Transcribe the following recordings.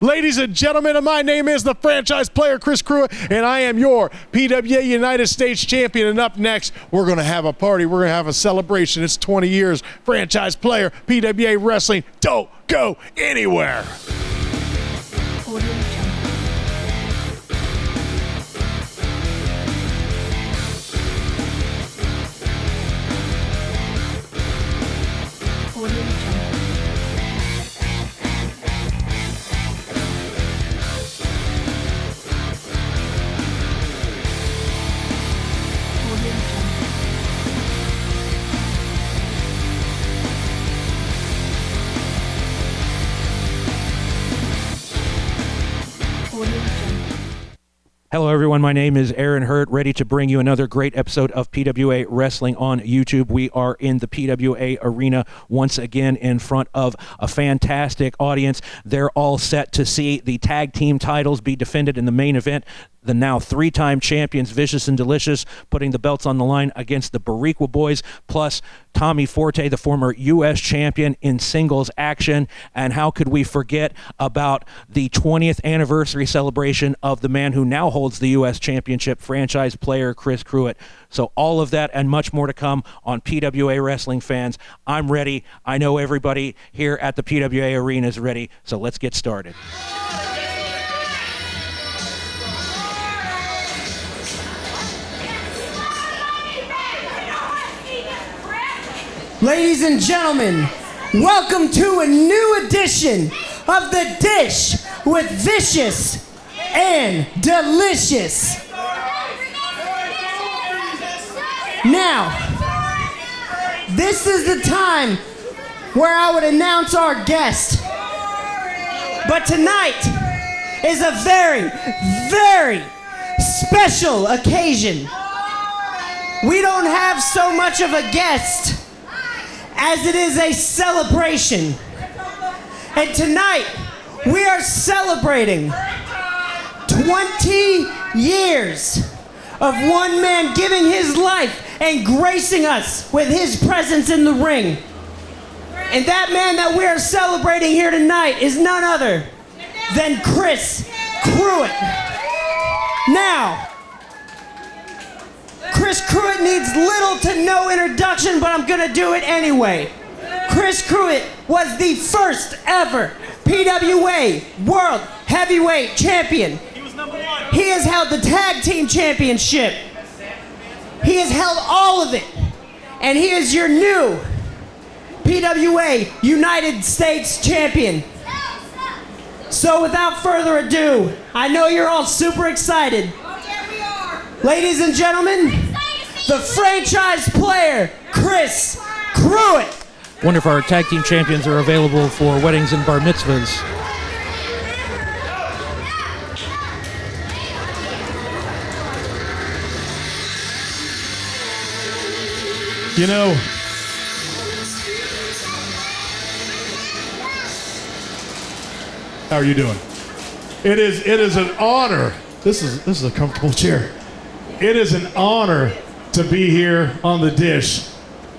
Ladies and gentlemen, my name is the franchise player, Chris Cruz, and I am your PWA United States champion. And up next, we're going to have a party. We're going to have a celebration. It's 20 years, franchise player, PWA Wrestling. Don't go anywhere. Hello, everyone. My name is Aaron Hurt, ready to bring you another great episode of PWA Wrestling on YouTube. We are in the PWA arena once again in front of a fantastic audience. They're all set to see the tag team titles be defended in the main event. The now three-time champions, Vicious and Delicious, putting the belts on the line against the Perico boys, plus Tommy Forte, the former U.S. champion in singles action. And how could we forget about the 20th anniversary celebration of the man who now holds the U.S. championship, franchise player Chris Cruz. So all of that and much more to come on PWA Wrestling fans. I'm ready. I know everybody here at the PWA arena is ready, so let's get started. Ladies and gentlemen, welcome to a new edition of The Dish with Vicious and Delicious. Now, this is the time where I would announce our guest. But tonight is a very, very special occasion. We don't have so much of a guest as it is a celebration. And tonight, we are celebrating 20 years of one man giving his life and gracing us with his presence in the ring. And that man that we are celebrating here tonight is none other than Chris Cruz. Now, Chris Cruz needs little to no introduction, but I'm gonna do it anyway. Chris Cruz was the first ever PWA World Heavyweight Champion. He was number one. He has held the Tag Team Championship. He has held all of it. And he is your new PWA United States Champion. So without further ado, I know you're all super excited. Oh, yeah, we are. Ladies and gentlemen, the franchise player, Chris Cruz. Wonder if our tag team champions are available for weddings and bar mitzvahs. You know, how are you doing? It is an honor. This is a comfortable chair. It is an honor to be here on The Dish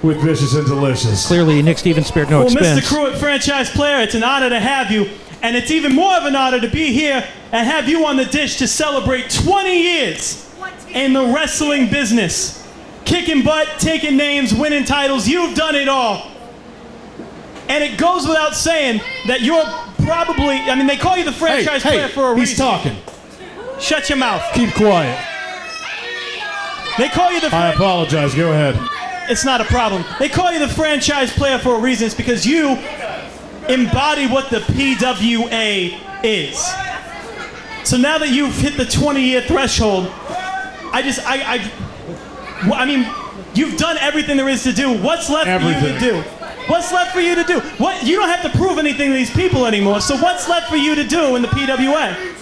with Vicious and Delicious. Clearly, Nick Stevens spared no expense. Mr. Cruz, franchise player, it's an honor to have you. And it's even more of an honor to be here and have you on The Dish to celebrate 20 years in the wrestling business. Kicking butt, taking names, winning titles, you've done it all. And it goes without saying that you're probably, I mean, they call you the franchise player for a reason. He's talking. Shut your mouth. Keep quiet. They call you the I apologize. Go ahead. It's not a problem. They call you the franchise player for a reason. It's because you embody what the PWA is. So now that you've hit the 20-year threshold, I mean, you've done everything there is to do. What's left for you to do? What's left for you to do? What? You don't have to prove anything to these people anymore. So what's left for you to do in the PWA?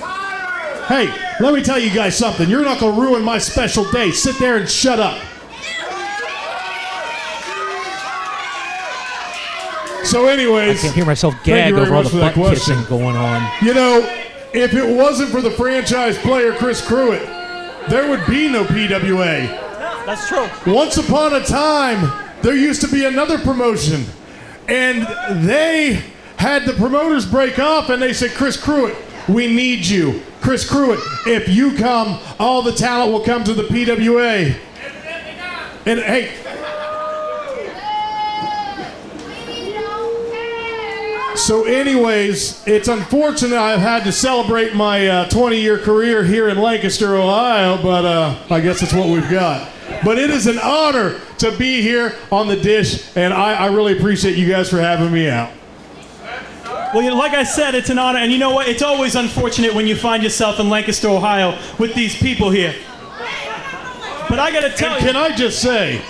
Hey, let me tell you guys something. You're not going to ruin my special day. Sit there and shut up. So anyways, I can't hear myself gag over all the butt kissing going on. You know, if it wasn't for the franchise player, Chris Cruz, there would be no PWA. That's true. Once upon a time, there used to be another promotion, and they had the promoters break off, and they said, Chris Cruz, We need you. Chris Pruitt, if you come, all the talent will come to the PWA. And hey, so anyways, it's unfortunate I've had to celebrate my 20-year career here in Lancaster, Ohio, but I guess it's what we've got. But it is an honor to be here on the dish, and I really appreciate you guys for having me out. Well, you know, like I said, it's an honor, and you know what? It's always unfortunate when you find yourself in Lancaster, Ohio, with these people here. But I gotta tell you. Can I just say,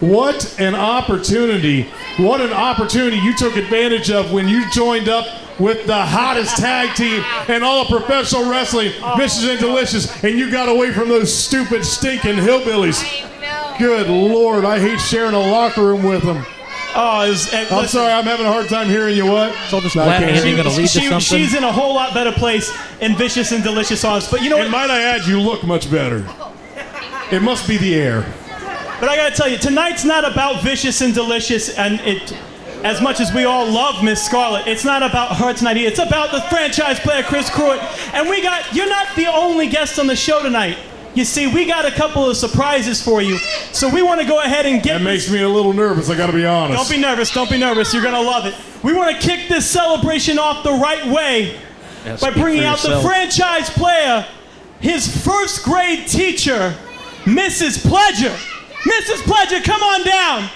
what an opportunity you took advantage of when you joined up with the hottest tag team in all of professional wrestling, Vicious and Delicious, and you got away from those stupid, stinking hillbillies. Good Lord, I hate sharing a locker room with them. I'm sorry, I'm having a hard time hearing you. What? So this lap ending going to lead to something? She's in a whole lot better place in Vicious and Delicious arms. But you know what? And might I add, you look much better. It must be the air. But I gotta tell you, tonight's not about Vicious and Delicious, and as much as we all love Miss Scarlett, it's not about her tonight. It's about the franchise player, Chris Pruitt. And you're not the only guest on the show tonight. You see, we got a couple of surprises for you. So we want to go ahead and get... That makes me a little nervous, I gotta be honest. Don't be nervous, you're gonna love it. We want to kick this celebration off the right way by bringing out the franchise player, his first grade teacher, Mrs. Pleasure. Mrs. Pleasure, come on down.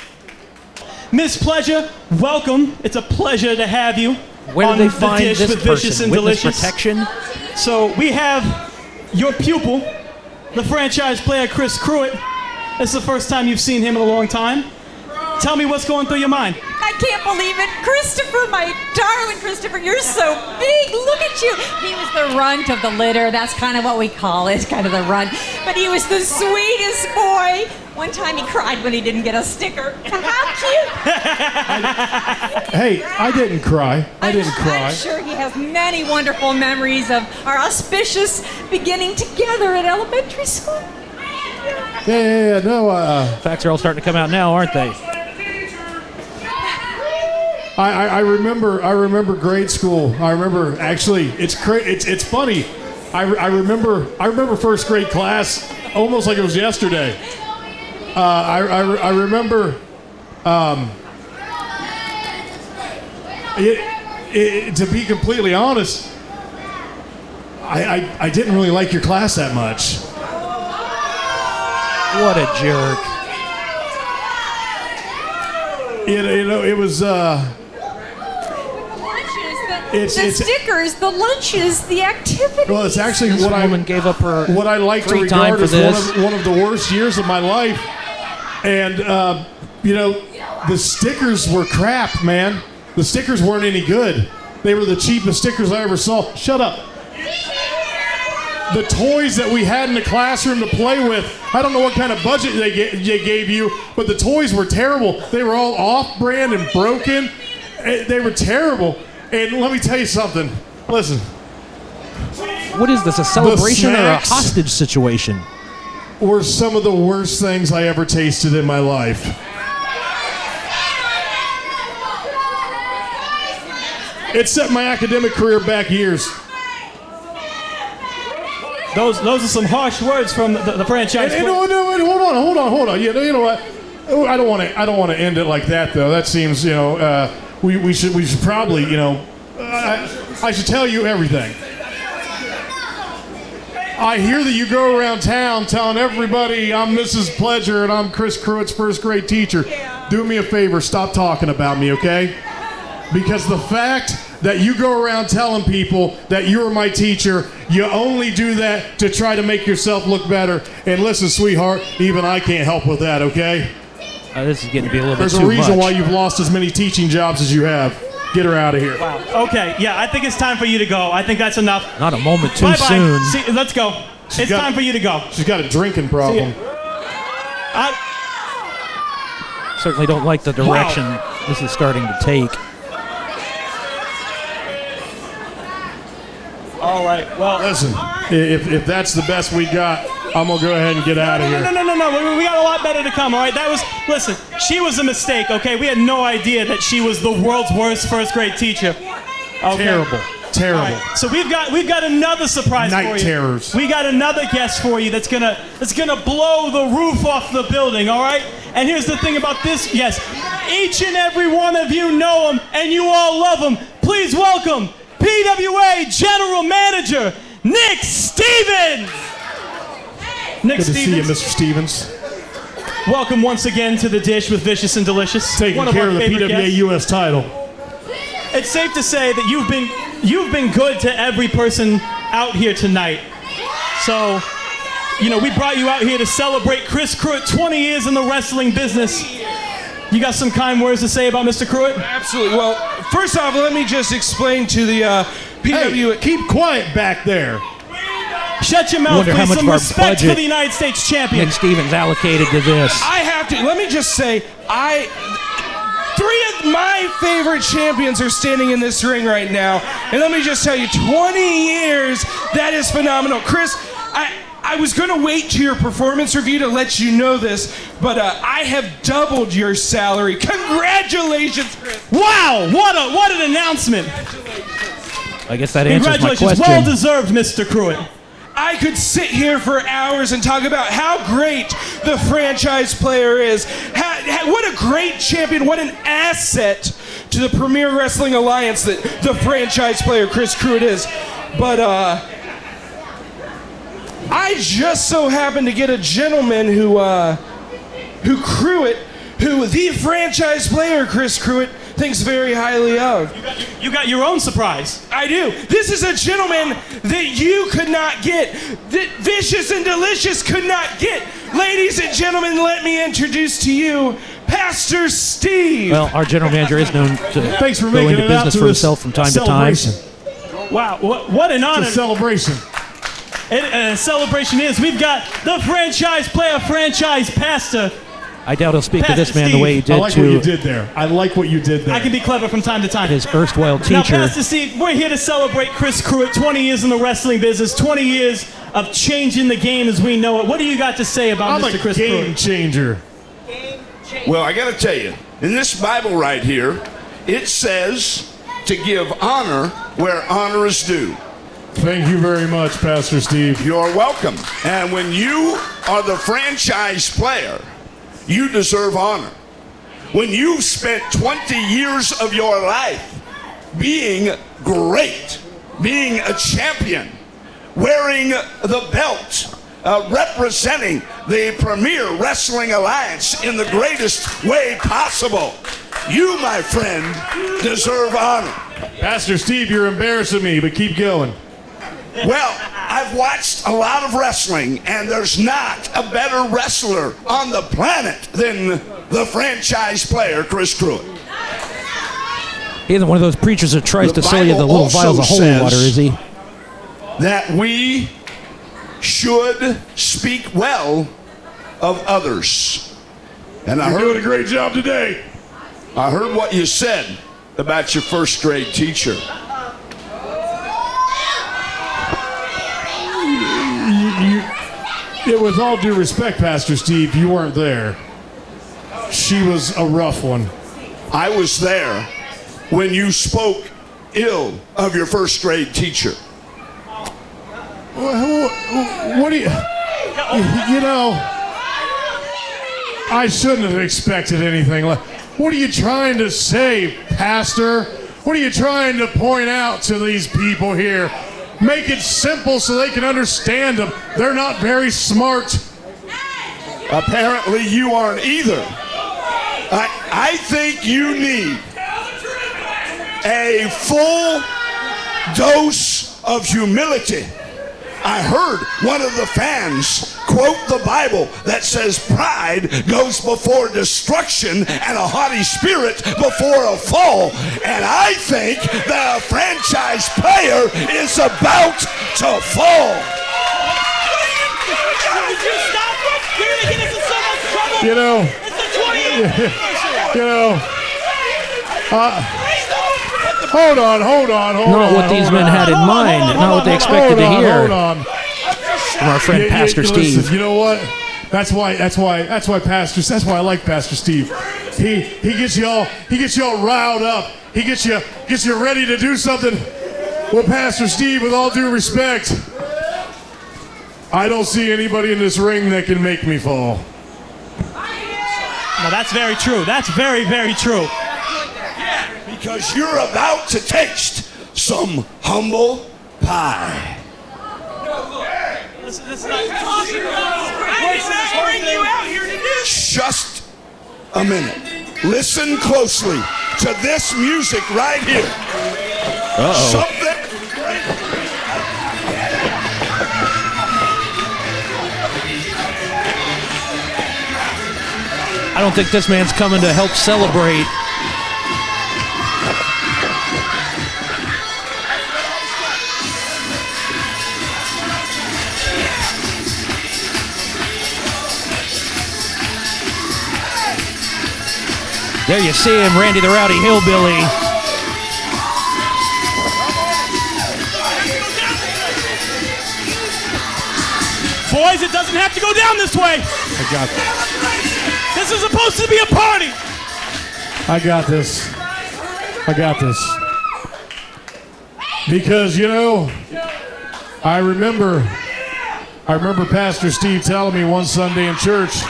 Miss Pleasure, welcome. It's a pleasure to have you. Where do they find dish this with Vicious person? and Witness Delicious. protection? So we have your pupil, the franchise player, Chris Pruitt. It's the first time you've seen him in a long time. Tell me what's going through your mind. I can't believe it. Christopher, my darling Christopher, you're so big. Look at you. He was the runt of the litter. That's kind of what we call it, kind of the runt. But he was the sweetest boy. One time he cried when he didn't get a sticker. How cute. Hey, I didn't cry. I'm sure he has many wonderful memories of our auspicious beginning together at elementary school. Yeah, no, Facts are all starting to come out now, aren't they? I remember grade school. I remember actually. It's funny. I remember first grade class almost like it was yesterday. I remember. To be completely honest, I didn't really like your class that much. What a jerk. You know, it was. The stickers, the lunches, the activities. Well, it's actually This woman gave up her what I like to free time regard for as this. one of the worst years of my life. And, you know, the stickers were crap, man. The stickers weren't any good. They were the cheapest stickers I ever saw. Shut up. The toys that we had in the classroom to play with, I don't know what kind of budget they gave you, but the toys were terrible. They were all off-brand and broken. They were terrible. And let me tell you something. Listen. What is this, a celebration or a hostage situation? Were some of the worst things I ever tasted in my life. It set my academic career back years. Those are some harsh words from the franchise. Hold on. You know what? I don't want to end it like that though. That seems, you know, we should probably, you know, I should tell you everything. I hear that you go around town telling everybody I'm Mrs. Pleasure and I'm Chris Pruitt's first grade teacher. Yeah. Do me a favor, stop talking about me, okay? Because the fact that you go around telling people that you're my teacher, you only do that to try to make yourself look better. And listen, sweetheart, even I can't help with that, okay? This is getting to be a little bit too much. There's a reason why you've lost as many teaching jobs as you have. Get her out of here. Wow. Okay, yeah, I think it's time for you to go. I think that's enough. Not a moment too Bye-bye. soon. See, let's go. It's time for you to go. She's got a drinking problem. Certainly don't like the direction this is starting to take. All right, well. Listen, if that's the best we got, I'm going to go ahead and get out of here. No. We got a lot better to come, all right? Listen, she was a mistake, okay? We had no idea that she was the world's worst first grade teacher. Okay? Terrible. All right, so we've got another surprise Night for you. terrors. We got another guest for you that's gonna blow the roof off the building. All right. And here's the thing about this. Yes, each and every one of you know him, and you all love him. Please welcome PWA General Manager Nick Stevens. Nick Good to see you, Stevens. Mr. Stevens. Welcome once again to the Dish with Vicious and Delicious. Taking One care our of the favorite PWA guests. US title. It's safe to say that you've been good to every person out here tonight. So, you know, we brought you out here to celebrate Chris Pruitt, 20 years in the wrestling business. You got some kind words to say about Mr. Pruitt? Absolutely. Well, first off, let me just explain to the PWA. Hey, keep quiet back there. Shut your mouth, Wonder how please. much Some of our respect for budget the United States champion. Nick Stevens allocated to this. I have to. Let me just say, three of my favorite champions are standing in this ring right now, and let me just tell you, 20 years. That is phenomenal, Chris. I was going to wait to your performance review to let you know this, but I have doubled your salary. Congratulations, Chris. Wow, what an announcement. I guess that answers my Congratulations, question. well deserved, Mr. Pruitt. I could sit here for hours and talk about how great the franchise player is. What a great champion, what an asset to the Premier Wrestling Alliance that the franchise player Chris Pruitt is. But I just so happened to get a gentleman who the franchise player Chris Pruitt thinks very highly of. You got your own surprise. I do. This is a gentleman that you could not get, that Vicious and Delicious could not get. Ladies and gentlemen, let me introduce to you Pastor Steve. Well, our general manager is known to Thanks for go making into it out business to for this himself from time to time. celebration. Wow, what an honor. It's a celebration. A celebration is. We've got the franchise player, franchise pastor. I doubt he'll speak to Pastor this man the way he Steve. did I like what you to did there. I like what you did there. I can be clever from time to time. his erstwhile Now, teacher. Pastor Steve, we're here to celebrate Chris Pruitt, 20 years in the wrestling business, 20 years of changing the game as we know it. What do you got to say about I'm Mr. a Chris game Pruitt? changer. Well, I got to tell you, in this Bible right here, it says to give honor where honor is due. Thank you very much, Pastor Steve. You're welcome. And when you are the franchise player, you deserve honor. When you've spent 20 years of your life being great, being a champion, wearing the belt, representing the Premier Wrestling Alliance in the greatest way possible, you, my friend, deserve honor. Pastor Steve, you're embarrassing me, but keep going. Well, I've watched a lot of wrestling, and there's not a better wrestler on the planet than the franchise player, Chris Pruitt. He isn't one of those preachers that tries The to sell you the Bible little vials of also holy says water, is he? That we should speak well of others. And I You're doing a heard, great job today. I heard what you said about your first grade teacher. With all due respect, Pastor Steve, you weren't there. She was a rough one. I was there when you spoke ill of your first grade teacher. What do you... You know, I shouldn't have expected anything like... What are you trying to say, Pastor? What are you trying to point out to these people here? Make it simple so they can understand them. They're not very smart. Apparently you aren't either. I think you need a full dose of humility. I heard one of the fans quote the Bible that says pride goes before destruction and a haughty spirit before a fall. And I think the franchise player is about to fall. You know, hold on. Not what these men had in mind, not what they expected to hear Hold on. from our friend Pastor Steve. Listen, you know what? That's why I like Pastor Steve. He gets you all riled up. He gets you ready to do something. Well, Pastor Steve, with all due respect, I don't see anybody in this ring that can make me fall. No, that's very true. That's very, very true. Because you're about to taste some humble pie. This is not Just a minute. Listen closely to this music right here. Something. I don't think this man's coming to help celebrate. There you see him, Randy the Rowdy Hillbilly. Boys, it doesn't have to go down this way. I got this. This is supposed to be a party. I got this. I got this. Because, you know, I remember Pastor Steve telling me one Sunday in church.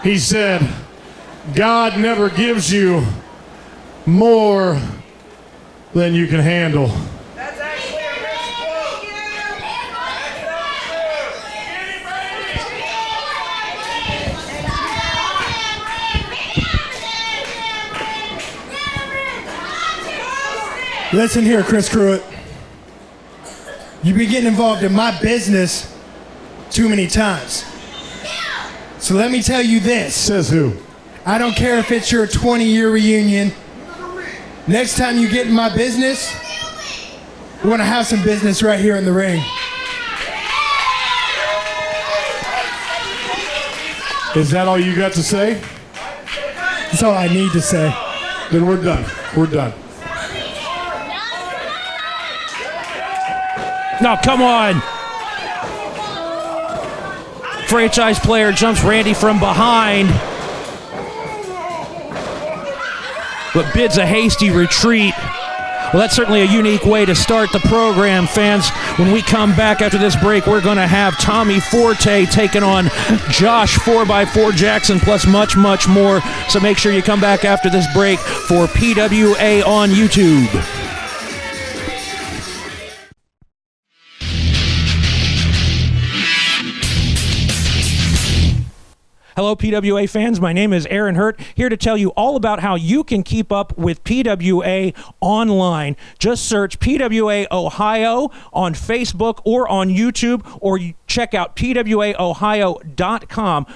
He said, God never gives you more than you can handle. That's actually a great quote. Listen here, Chris Pruitt. You've been getting involved in my business too many times. So let me tell you this. Says who? I don't care if it's your 20-year reunion. Next time you get in my business, we're gonna have some business right here in the ring. Is that all you got to say? That's all I need to say. Then we're done. We're done. No, come on. Franchise player jumps Randy from behind, but bids a hasty retreat. Well, that's certainly a unique way to start the program, fans. When we come back after this break, we're going to have Tommy Forte taking on Josh 4x4 Jackson, plus much, much more. So make sure you come back after this break for PWA on YouTube. Hello, PWA fans. My name is Aaron Hurt, here to tell you all about how you can keep up with PWA online. Just search PWA Ohio on Facebook or on YouTube, or check out PWAOhio.com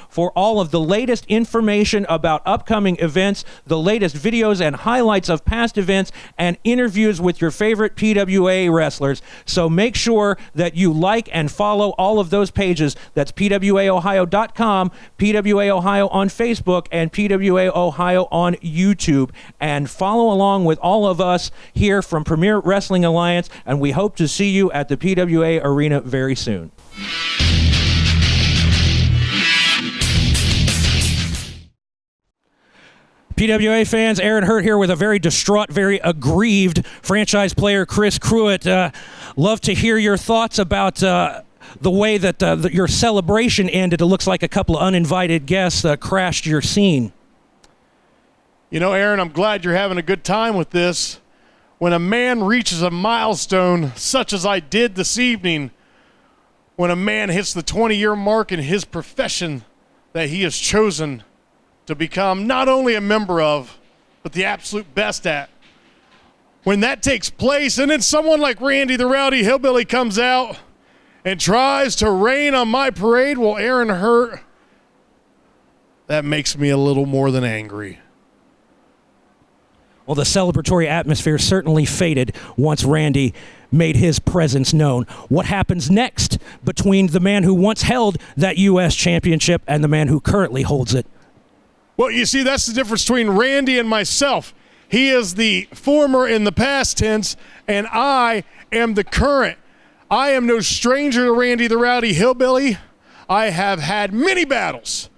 for all of the latest information about upcoming events, the latest videos and highlights of past events, and interviews with your favorite PWA wrestlers. So make sure that you like and follow all of those pages. That's PWAOhio.com, PWA Ohio on Facebook, and PWA Ohio on YouTube. And follow along with all of us here from Premier Wrestling Alliance, and we hope to see you at the PWA Arena very soon. PWA fans, Aaron Hurt here with a very distraught, very aggrieved franchise player, Chris Pruitt. Love to hear your thoughts about the way that your celebration ended. It looks like a couple of uninvited guests crashed your scene. You know, Aaron, I'm glad you're having a good time with this. When a man reaches a milestone such as I did this evening, when a man hits the 20-year mark in his profession that he has chosen to become not only a member of, but the absolute best at, when that takes place, and then someone like Randy the Rowdy Hillbilly comes out and tries to rain on my parade, well, Aaron Hurt, that makes me a little more than angry. Well, the celebratory atmosphere certainly faded once Randy made his presence known. What happens next between the man who once held that U.S. championship and the man who currently holds it? Well, you see, that's the difference between Randy and myself. He is the former in the past tense, and I am the current. I am no stranger to Randy the Rowdy Hillbilly. I have had many battles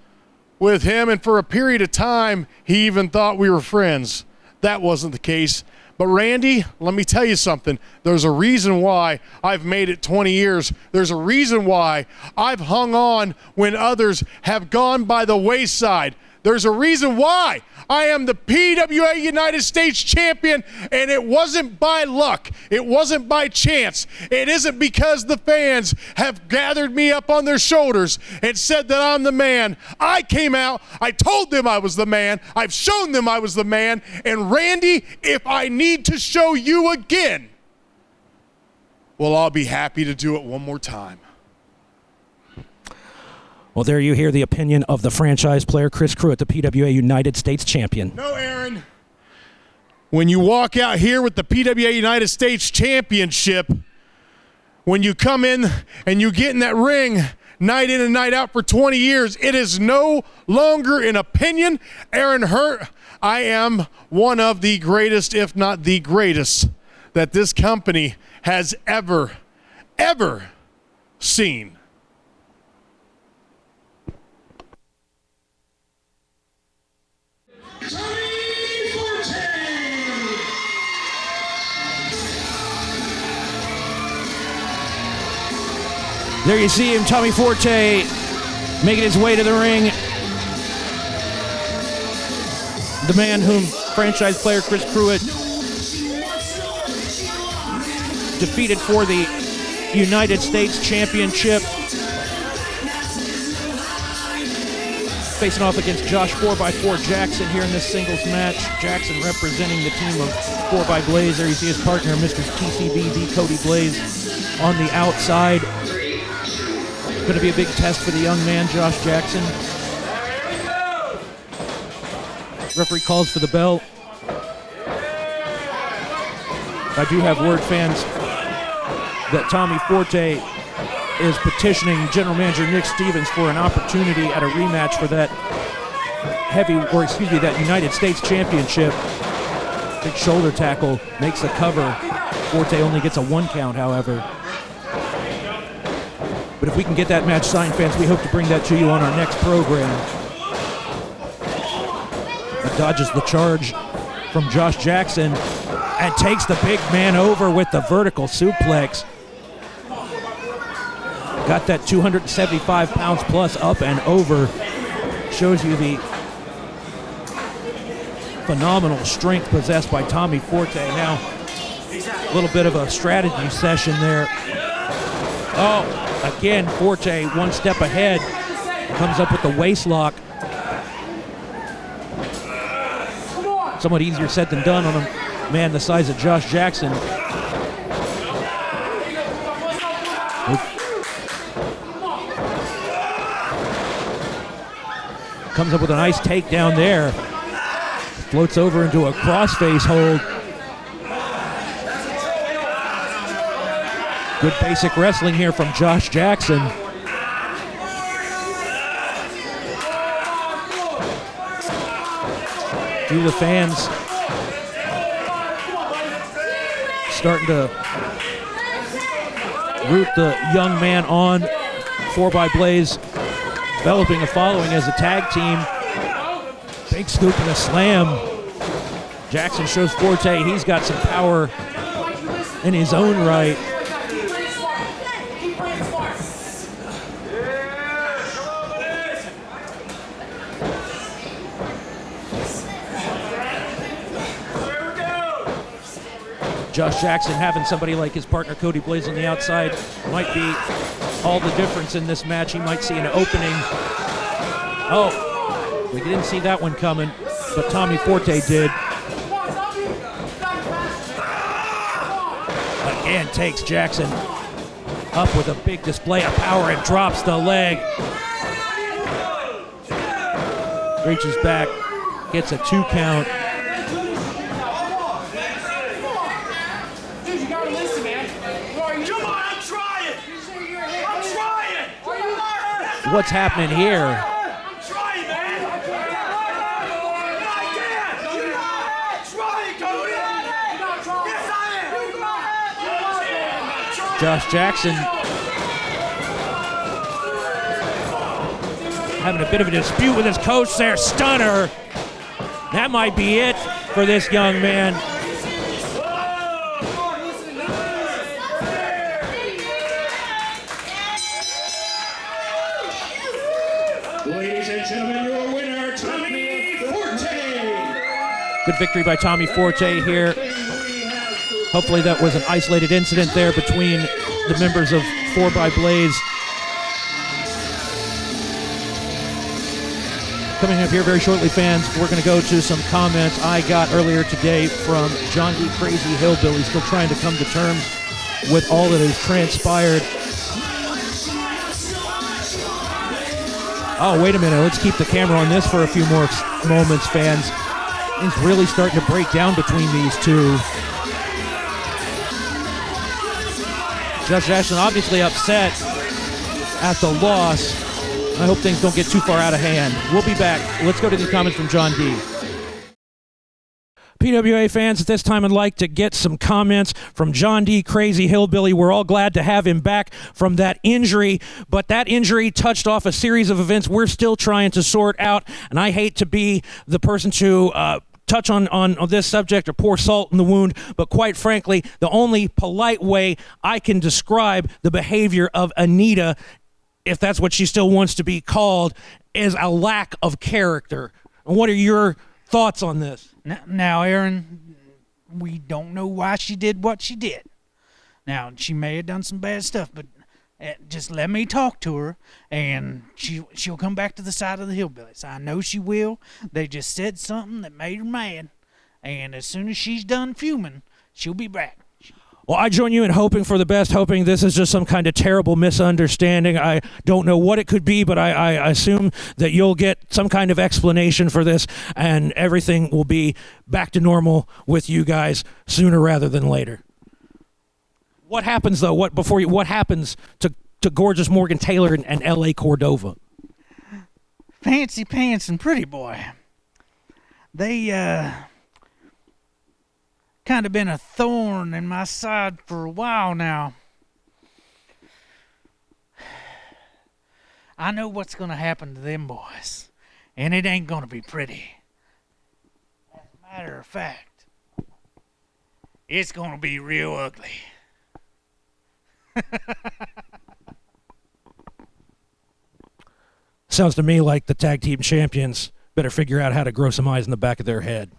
with him, and for a period of time, he even thought we were friends. That wasn't the case. But Randy, let me tell you something. There's a reason why I've made it 20 years. There's a reason why I've hung on when others have gone by the wayside. There's a reason why I am the PWA United States champion, and it wasn't by luck. It wasn't by chance. It isn't because the fans have gathered me up on their shoulders and said that I'm the man. I came out, I told them I was the man, I've shown them I was the man, and Randy, if I need to show you again, well, I'll be happy to do it one more time. Well, there you hear the opinion of the franchise player, Chris Cruz, the PWA United States champion. No, Aaron. When you walk out here with the PWA United States championship, when you come in and you get in that ring night in and night out for 20 years, it is no longer an opinion. Aaron Hurt, I am one of the greatest, if not the greatest, that this company has ever seen. There you see him, Tommy Forte, making his way to the ring. The man whom franchise player Chris Cruz defeated for the United States Championship. Facing off against Josh 4x4 Jackson here in this singles match. Jackson representing the team of 4x Blaze. There you see his partner, Mr. TCB, Cody Blaze, on the outside. Going to be a big test for the young man, Josh Jackson. Referee calls for the bell. I do have word, fans, that Tommy Forte is petitioning General Manager Nick Stevens for an opportunity at a rematch for that that United States Championship. Big shoulder tackle makes the cover. Forte only gets a 1 count, however. But if we can get that match signed, fans, we hope to bring that to you on our next program. He dodges the charge from Josh Jackson and takes the big man over with the vertical suplex. Got that 275 pounds plus up and over. Shows you the phenomenal strength possessed by Tommy Forte. Now, a little bit of a strategy session there. Oh. Again, Forte 1 step ahead, comes up with the waist lock. Somewhat easier said than done on a man the size of Josh Jackson. Comes up with a nice takedown there. Floats over into a crossface hold. Good basic wrestling here from Josh Jackson. Few of the fans starting to root the young man on. 4x Blaze developing a following as a tag team. Big scoop and a slam. Jackson shows Forte he's got some power in his own right. Josh Jackson having somebody like his partner Cody Blaze on the outside might be all the difference in this match. He might see an opening. Oh, we didn't see that one coming, but Tommy Forte did. Again, takes Jackson up with a big display of power and drops the leg. Reaches back, gets a 2 count. What's happening here? I'm trying, man. Try it, Cody. Yes, I am. Josh Jackson having a bit of a dispute with his coach there. Stunner. That might be it for this young man. Ladies and gentlemen, your winner, Tommy Forte. Good victory by Tommy Forte here. Hopefully that was an isolated incident there between the members of 4x Coming up here very shortly, fans, we're going to go to some comments I got earlier today from John D. Crazy Hillbilly, still trying to come to terms with all that has transpired. Oh, wait a minute. Let's keep the camera on this for a few more moments, fans. Things really starting to break down between these two. Josh Ashton obviously upset at the loss. I hope things don't get too far out of hand. We'll be back. Let's go to these comments from John D. PWA fans, at this time I'd like to get some comments from John D. Crazy Hillbilly. We're all glad to have him back from that injury, but that injury touched off a series of events we're still trying to sort out, and I hate to be the person to touch on this subject or pour salt in the wound, but quite frankly, the only polite way I can describe the behavior of Anita, if that's what she still wants to be called, is a lack of character. And what are your thoughts on this? Now, Aaron, we don't know why she did what she did. Now, she may have done some bad stuff, but just let me talk to her, and she'll come back to the side of the Hillbillies. I know she will. They just said something that made her mad, and as soon as she's done fuming, she'll be back. Well, I join you in hoping for the best, hoping this is just some kind of terrible misunderstanding. I don't know what it could be, but I assume that you'll get some kind of explanation for this, and everything will be back to normal with you guys sooner rather than later. What happens, though? What happens to gorgeous Morgan Taylor and L.A. Cordova? Fancy Pants and Pretty Boy. They, kind of been a thorn in my side for a while now. I know what's going to happen to them boys, and it ain't going to be pretty. As a matter of fact, it's going to be real ugly. Sounds to me like the tag team champions better figure out how to grow some eyes in the back of their head.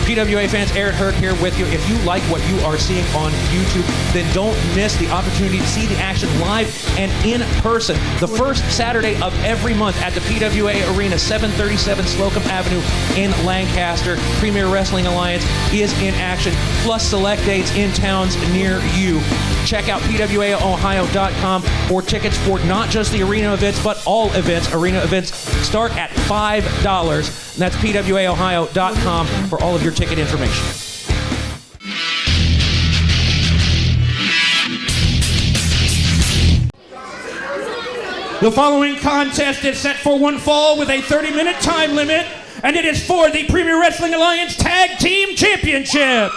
PWA fans, Aaron Hurt here with you. If you like what you are seeing on YouTube, then don't miss the opportunity to see the action live and in person. The first Saturday of every month at the PWA Arena, 737 Slocum Avenue in Lancaster. Premier Wrestling Alliance is in action, plus select dates in towns near you. Check out PWAOhio.com for tickets for not just the arena events, but all events. Arena events start at $5. And that's PWAOhio.com for all of your ticket information. The following contest is set for one fall with a 30-minute time limit, and it is for the Premier Wrestling Alliance Tag Team Championships.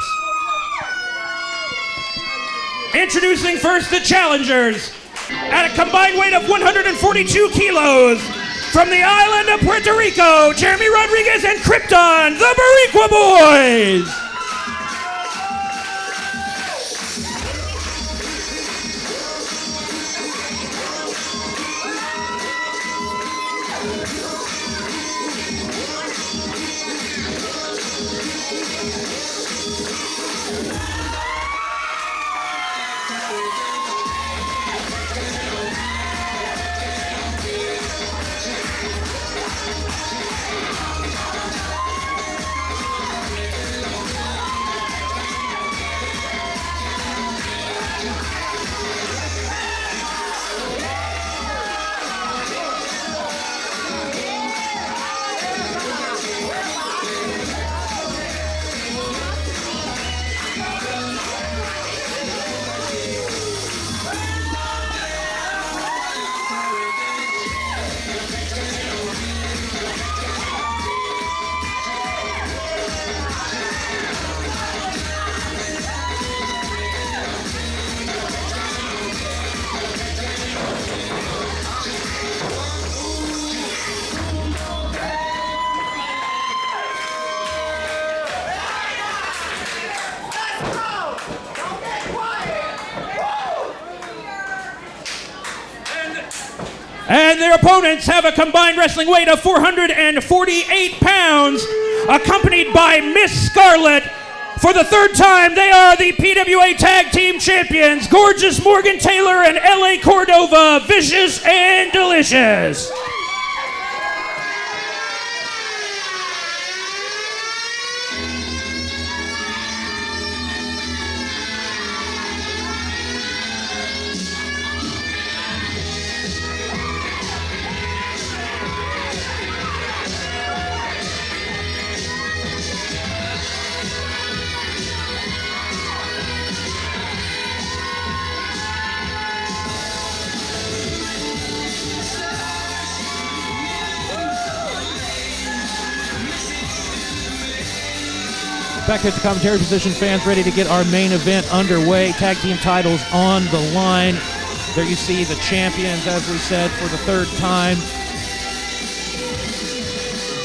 Introducing first the challengers at a combined weight of 142 kilos. From the island of Puerto Rico, Jeremy Rodriguez and Krypton, the Perico Boys. And their opponents have a combined wrestling weight of 448 pounds, accompanied by Miss Scarlet. For the third time, they are the PWA Tag Team Champions, Gorgeous Morgan Taylor and LA Cordova, Vicious and Delicious. Back at the commentary position, fans ready to get our main event underway. Tag team titles on the line. There you see the champions, as we said, for the third time.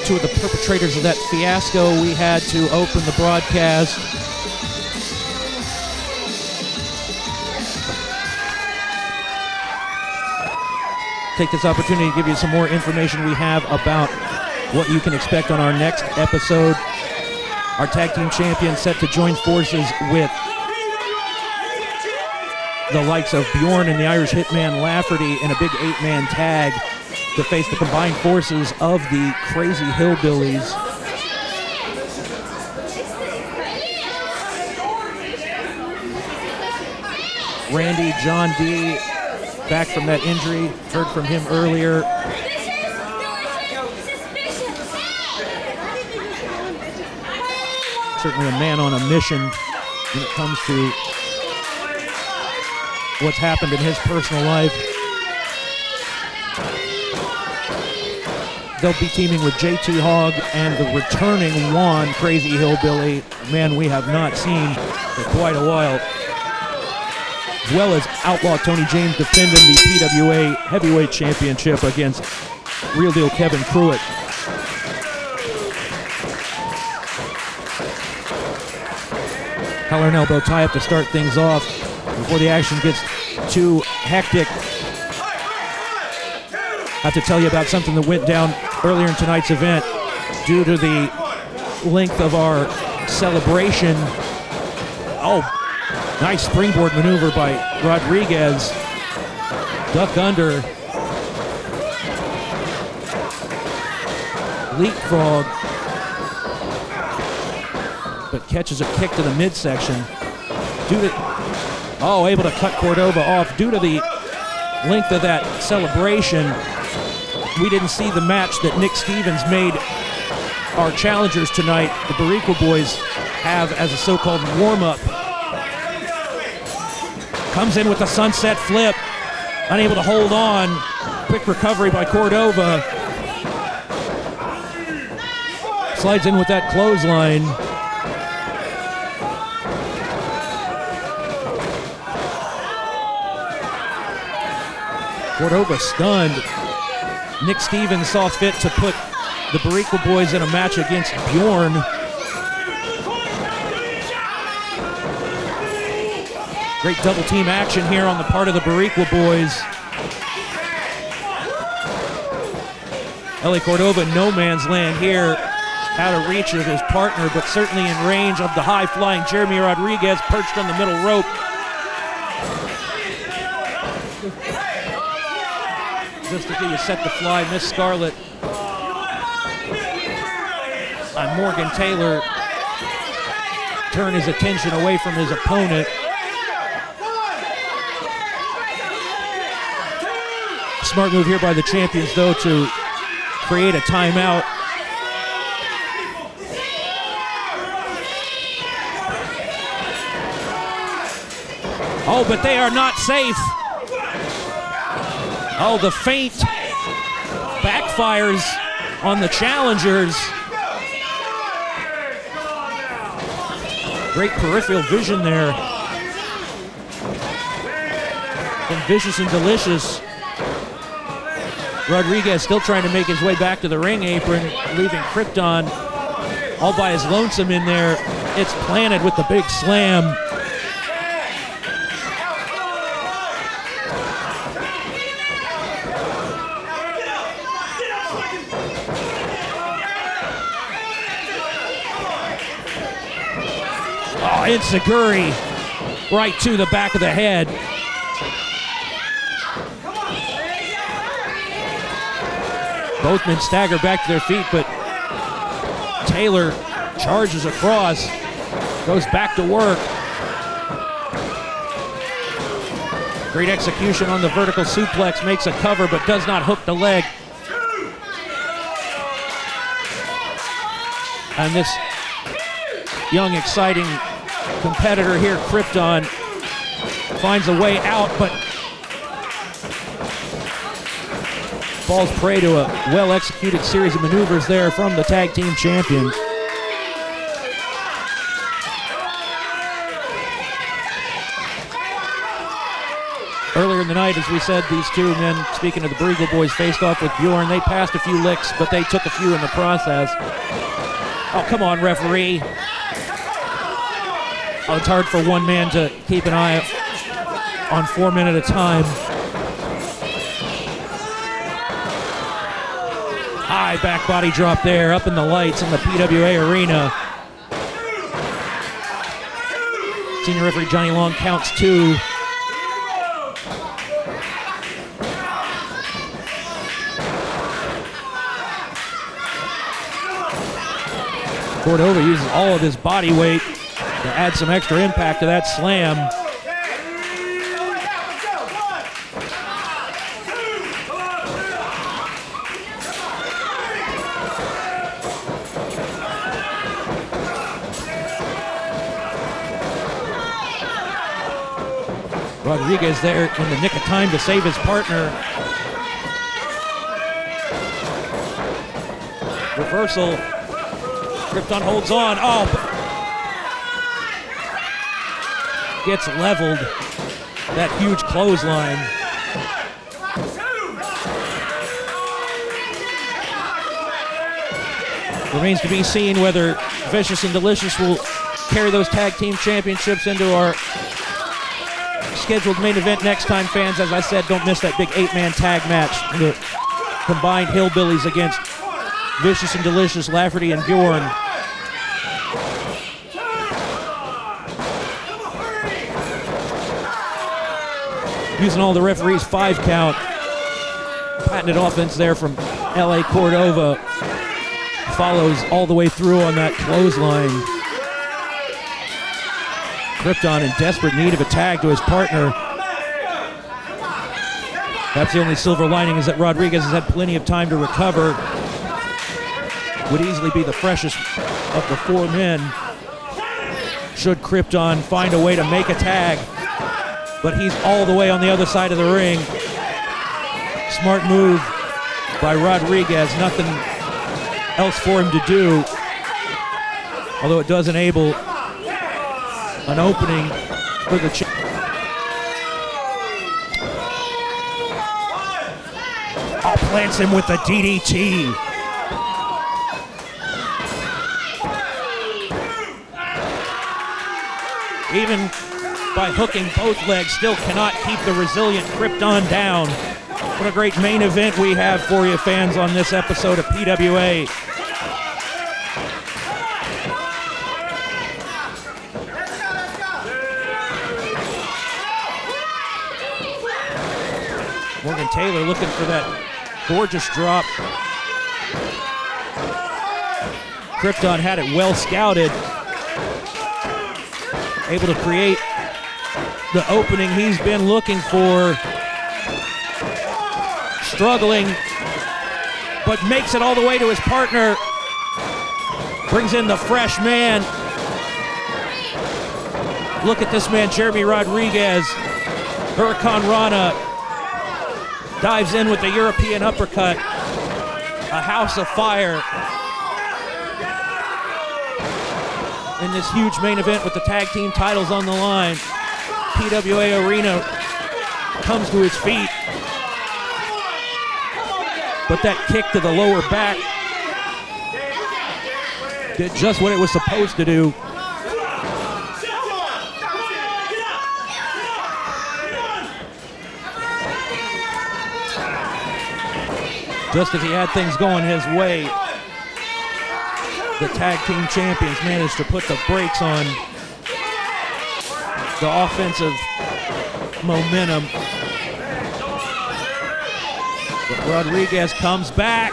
Two of the perpetrators of that fiasco we had to open the broadcast. Take this opportunity to give you some more information we have about what you can expect on our next episode. Our tag team champions set to join forces with the likes of Bjorn and the Irish Hitman Lafferty in a big 8-man tag to face the combined forces of the Crazy Hillbillies. Randy John D. back from that injury. Heard from him earlier. Certainly a man on a mission when it comes to what's happened in his personal life. They'll be teaming with JT Hogg and the returning Juan Crazy Hillbilly, a man we have not seen for quite a while, as well as Outlaw Tony James defending the PWA Heavyweight Championship against Real Deal Kevin Pruitt. Collar and elbow tie-up to start things off before the action gets too hectic. I have to tell you about something that went down earlier in tonight's event. Due to the length of our celebration, nice springboard maneuver by Rodriguez. Duck under. Leapfrog. But catches a kick to the midsection. Able to cut Cordova off. Due to the length of that celebration, we didn't see the match that Nick Stevens made our challengers tonight, the Perico boys, have as a so-called warm-up. Comes in with the sunset flip, unable to hold on. Quick recovery by Cordova. Slides in with that clothesline. Cordova stunned. Nick Stevens saw fit to put the Perico boys in a match against Bjorn. Great double team action here on the part of the Perico boys. LA Cordova in no man's land here, out of reach of his partner, but certainly in range of the high-flying Jeremy Rodriguez, perched on the middle rope. Just as he was set to fly, Miss Scarlet on Morgan Taylor turned his attention away from his opponent. Smart move here by the champions, though, to create a timeout. Oh, but they are not safe. Oh, the feint backfires on the challengers. Great peripheral vision there from Vicious and Delicious. Rodriguez still trying to make his way back to the ring apron, leaving Krypton all by his lonesome in there. It's planted with the big slam. Oh, Enziguri right to the back of the head. Both men stagger back to their feet, but Taylor charges across, goes back to work. Great execution on the vertical suplex, makes a cover, but does not hook the leg. And this young, exciting competitor here, Krypton, finds a way out, but falls prey to a well-executed series of maneuvers there from the tag team champions. Earlier in the night, as we said, these two men, speaking of the Briegel boys, faced off with Bjorn. They passed a few licks, but they took a few in the process. Oh, come on, referee. Oh, it's hard for one man to keep an eye on 4 men at a time. High back body drop there, up in the lights in the PWA arena. Senior referee Johnny Long counts 2. Cordova uses all of his body weight to add some extra impact to that slam. Rodriguez there in the nick of time to save his partner. Reversal. Krypton holds on. Oh, gets leveled. That huge clothesline. Remains to be seen whether Vicious and Delicious will carry those tag team championships into our scheduled main event next time, fans. As I said, don't miss that big 8-man tag match. The combined Hillbillies against Vicious and Delicious, Lafferty and Bjorn. Using all the referees' 5 count. Patented offense there from L.A. Cordova. Follows all the way through on that clothesline. Krypton in desperate need of a tag to his partner. That's the only silver lining, is that Rodriguez has had plenty of time to recover. Would easily be the freshest of the 4 men should Krypton find a way to make a tag. But he's all the way on the other side of the ring. Smart move by Rodriguez. Nothing else for him to do. Although it does enable an opening for the plants him with the DDT. Even by hooking both legs, still cannot keep the resilient Krypton down. What a great main event we have for you, fans, on this episode of PWA. Morgan Taylor looking for that gorgeous drop. Krypton had it well scouted. Able to create the opening he's been looking for. Struggling, but makes it all the way to his partner. Brings in the fresh man. Look at this man, Jeremy Rodriguez. Hurricane Rana dives in with the European uppercut. A house of fire. In this huge main event with the tag team titles on the line. PWA Arena comes to his feet. But that kick to the lower back did just what it was supposed to do. Just as he had things going his way, the tag team champions managed to put the brakes on the offensive momentum. But Rodriguez comes back.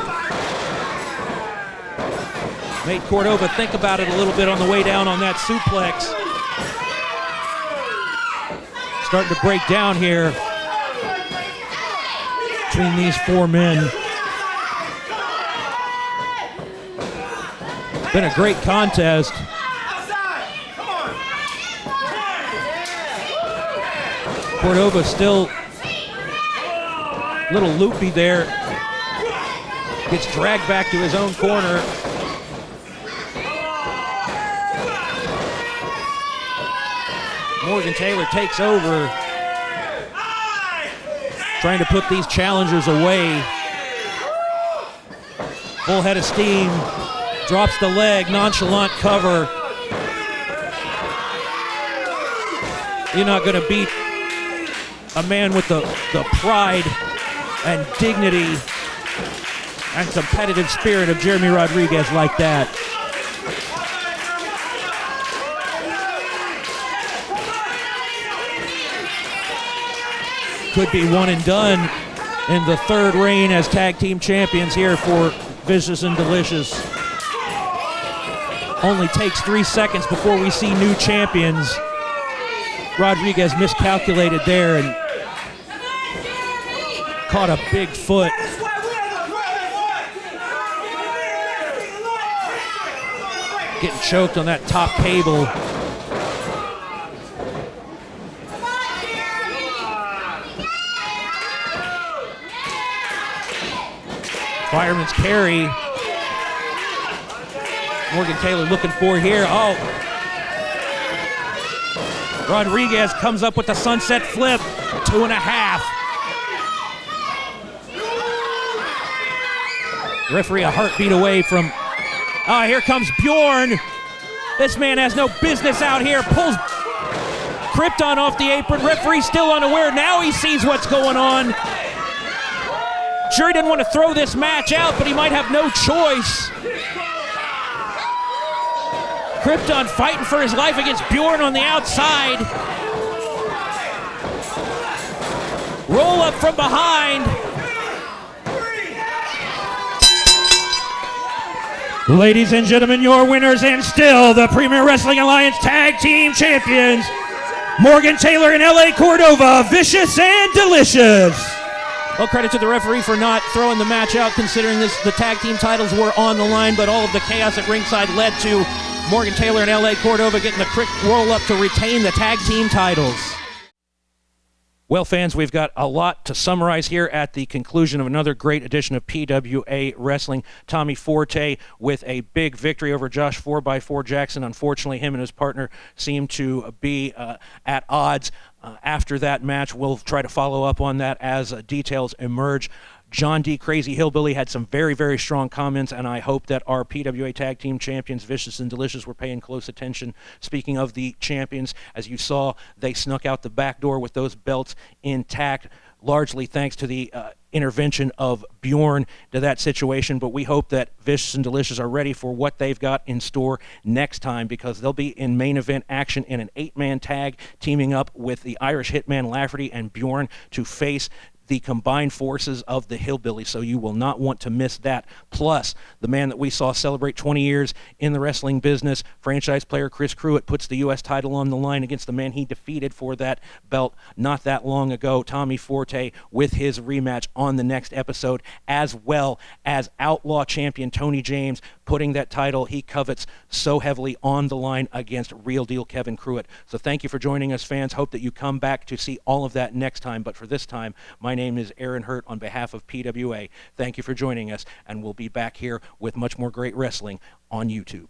Made Cordova think about it a little bit on the way down on that suplex. Starting to break down here between these four men. Been a great contest. Cordova still a little loopy there. Gets dragged back to his own corner. Morgan Taylor takes over, trying to put these challengers away. Full head of steam, drops the leg, nonchalant cover. You're not going to beat a man with the pride and dignity and competitive spirit of Jeremy Rodriguez like that. Could be one and done in the third reign as tag team champions here for Vicious and Delicious. Only takes 3 seconds before we see new champions. Rodriguez miscalculated there and caught a big foot. Getting choked on that top cable. Fireman's carry. Morgan Taylor looking for here. Oh. Rodriguez comes up with the sunset flip. 2.5. Referee a heartbeat away from. Oh, here comes Bjorn. This man has no business out here. Pulls Krypton off the apron. Referee still unaware. Now he sees what's going on. Sure, he didn't want to throw this match out, but he might have no choice. Krypton fighting for his life against Bjorn on the outside. Roll up from behind. Ladies and gentlemen, your winners and still the Premier Wrestling Alliance Tag Team Champions, Morgan Taylor and LA Cordova, Vicious and Delicious. Well, credit to the referee for not throwing the match out, considering the tag team titles were on the line, but all of the chaos at ringside led to Morgan Taylor and LA Cordova getting the quick roll-up to retain the tag team titles. Well, fans, we've got a lot to summarize here at the conclusion of another great edition of PWA Wrestling. Tommy Forte with a big victory over Josh 4x4 Jackson. Unfortunately, him and his partner seem to be at odds after that match. We'll try to follow up on that as details emerge. John D. Crazy Hillbilly had some very, very strong comments, and I hope that our PWA Tag Team Champions, Vicious and Delicious, were paying close attention. Speaking of the champions, as you saw, they snuck out the back door with those belts intact, largely thanks to the intervention of Bjorn to that situation. But we hope that Vicious and Delicious are ready for what they've got in store next time, because they'll be in main event action in an 8-man tag, teaming up with the Irish Hitman Lafferty and Bjorn to face the combined forces of the Hillbillies, so you will not want to miss that. Plus, the man that we saw celebrate 20 years in the wrestling business, franchise player Chris Cruz, puts the U.S. title on the line against the man he defeated for that belt not that long ago, Tommy Forte, with his rematch on the next episode, as well as Outlaw champion Tony James putting that title he covets so heavily on the line against Real Deal Kevin Pruitt. So thank you for joining us, fans. Hope that you come back to see all of that next time. But for this time, my name is Aaron Hurt on behalf of PWA. Thank you for joining us, and we'll be back here with much more great wrestling on YouTube.